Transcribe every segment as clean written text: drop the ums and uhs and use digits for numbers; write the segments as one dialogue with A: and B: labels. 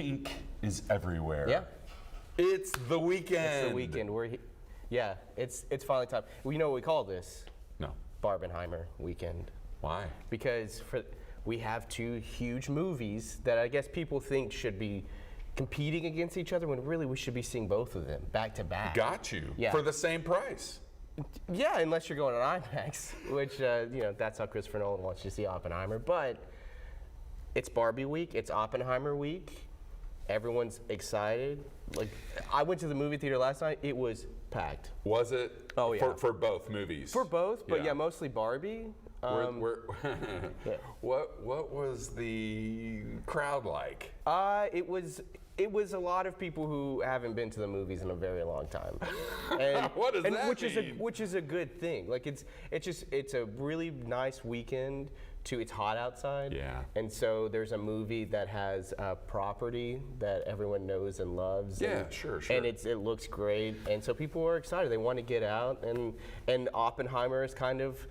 A: Pink is everywhere.
B: Yeah.
A: It's the weekend.
B: It's the weekend. Yeah, it's finally time. Well, you know what we call this?
A: No.
B: Barbenheimer weekend.
A: Why?
B: Because we have two huge movies that I guess people think should be competing against each other when really we should be seeing both of them back to back.
A: Got you.
B: Yeah.
A: For the same price.
B: Yeah, unless you're going on IMAX, which, that's how Christopher Nolan wants you to see Oppenheimer. But it's Barbie week, it's Oppenheimer week. Everyone's excited. Like, I went to the movie theater last night, it was packed.
A: Was it?
B: Oh, yeah.
A: For both movies?
B: For both, but yeah, mostly Barbie.
A: What was the crowd like?
B: It was a lot of people who haven't been to the movies in a very long time. And,
A: what does that mean?
B: Which is a good thing. Like it's a really nice weekend. It's hot outside.
A: Yeah.
B: And so there's a movie that has a property that everyone knows and loves.
A: Yeah, sure.
B: And it looks great. And so people are excited. They want to get out. And Oppenheimer is kind of,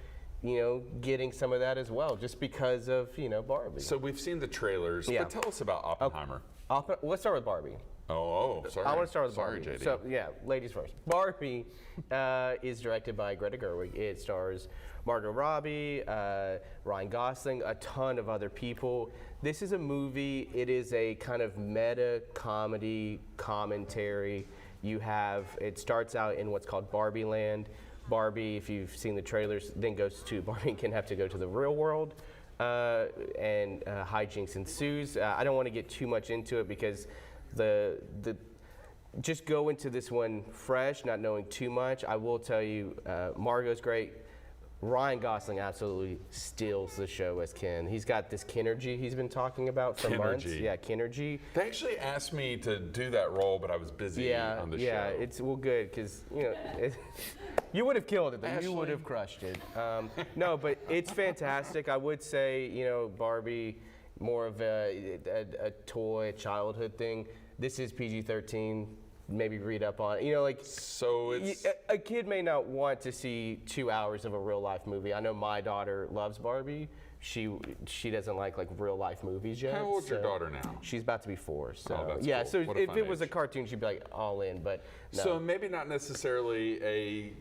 B: getting some of that as well, just because of, Barbie.
A: So we've seen the trailers, but tell us about Oppenheimer.
B: Let's start with Barbie.
A: Oh, sorry.
B: I want to start with
A: Sorry,
B: Barbie.
A: JD.
B: So, ladies first. Barbie is directed by Greta Gerwig. It stars Margot Robbie, Ryan Gosling, a ton of other people. This is a movie. It is a kind of meta comedy commentary. It starts out in what's called Barbie Land. Barbie, if you've seen the trailers, then goes to Barbie can have to go to the real world. And hijinks ensues. I don't want to get too much into it because just go into this one fresh, not knowing too much. I will tell you, Margot's great. Ryan Gosling absolutely steals the show as Ken. He's got this Kenergy he's been talking about for months. Yeah, Kenergy.
A: They actually asked me to do that role, but I was busy on the show.
B: Yeah, it's good because you would have killed it. Though. You would have crushed it. No, but it's fantastic. I would say Barbie, more of a toy childhood thing. This is PG-13. Maybe read up on it.
A: So it's
B: a kid may not want to see 2 hours of a real life movie. I know my daughter loves Barbie. She doesn't like real life movies yet.
A: How old's your daughter now?
B: She's about to be 4. So
A: that's
B: yeah.
A: cool.
B: So
A: What a
B: if
A: fun
B: it was a
A: age.
B: cartoon, she'd be like all in. But no.
A: So maybe not necessarily a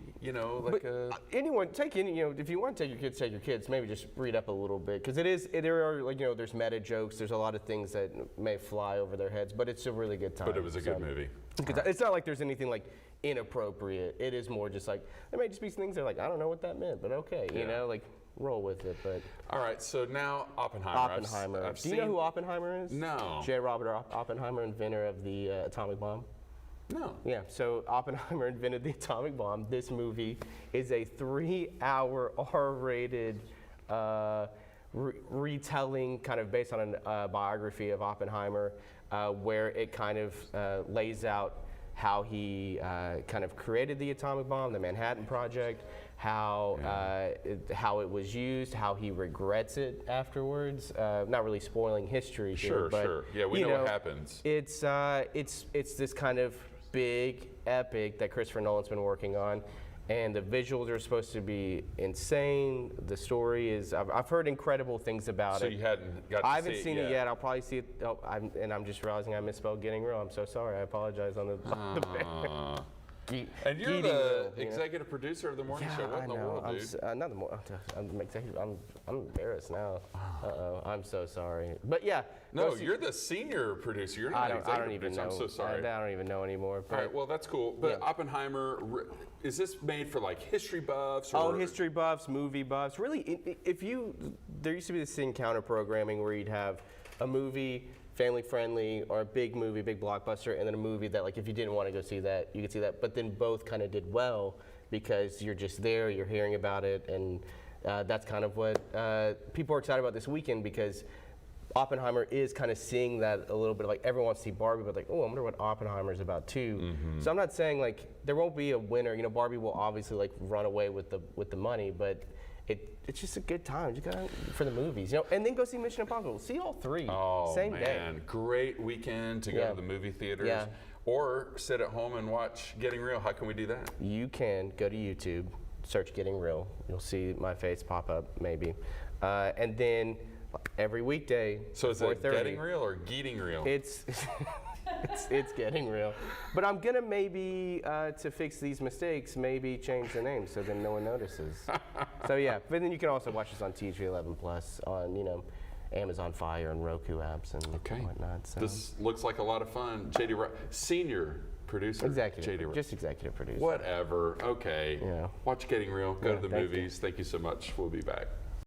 B: anyone take any if you want to take your kids, maybe just read up a little bit because there are there's meta jokes. There's a lot of things that may fly over their heads, but it's a really good time.
A: But it was a good movie.
B: It's not like there's anything inappropriate. It is more just there may just be things that are I don't know what that meant, but okay, roll with it. But
A: all right, so now Oppenheimer.
B: Oppenheimer. Do you know who Oppenheimer is?
A: No.
B: J. Robert Oppenheimer, inventor of the atomic bomb.
A: No.
B: Yeah, so Oppenheimer invented the atomic bomb. This movie is a 3-hour R-rated retelling, kind of based on a biography of Oppenheimer, where it kind of lays out how he kind of created the atomic bomb, the Manhattan Project, how it was used, how he regrets it afterwards. Not really spoiling history here, but
A: sure. Yeah, we know what happens.
B: It's this kind of big epic that Christopher Nolan's been working on. And the visuals are supposed to be insane. The story is, I've heard incredible things about it.
A: So you hadn't got to see it yet?
B: I haven't seen it yet. I'll probably see it, and I'm just realizing I misspelled Getting Real. I'm so sorry. I apologize on the
A: And you're the executive producer of the morning show. What in the world, dude?
B: Not the morning. I'm embarrassed now. I'm so sorry. But yeah.
A: No, you're the senior producer. You're not executive
B: I don't even
A: producer.
B: know.
A: I'm so sorry.
B: I don't even know anymore.
A: All right, well, that's cool. But Oppenheimer, is this made for history buffs?
B: History buffs, movie buffs. Really, there used to be this thing, counter programming, where you'd have a movie, family friendly, or a big movie, big blockbuster, and then a movie that if you didn't want to go see that, you could see that. But then both kind of did well because you're just there, you're hearing about it, and that's kind of what people are excited about this weekend because Oppenheimer is kind of seeing that a little bit. Everyone wants to see Barbie, but I wonder what Oppenheimer's about too. Mm-hmm. So I'm not saying there won't be a winner. Barbie will obviously run away with the money, but it's just a good time. You got for the movies, and then go see Mission Impossible. See all 3 same day.
A: Great weekend to go to the movie theaters.
B: Yeah.
A: Or sit at home and watch Getting Real. How can we do that?
B: You can go to YouTube, search Getting Real. You'll see my face pop up maybe, and then every weekday.
A: So is it
B: 4:30.
A: getting real or getting real?
B: It's it's getting real. But I'm gonna maybe to fix these mistakes, maybe change the name so then no one notices. So yeah, but then you can also watch us on TG11 Plus on Amazon Fire and Roku apps and whatnot. So.
A: This looks like a lot of fun. JD Senior producer.
B: Executive, just executive producer.
A: Whatever. Okay.
B: Yeah.
A: Watch Getting Real. Go to the
B: thank you.
A: movies. Thank you so much. We'll be back.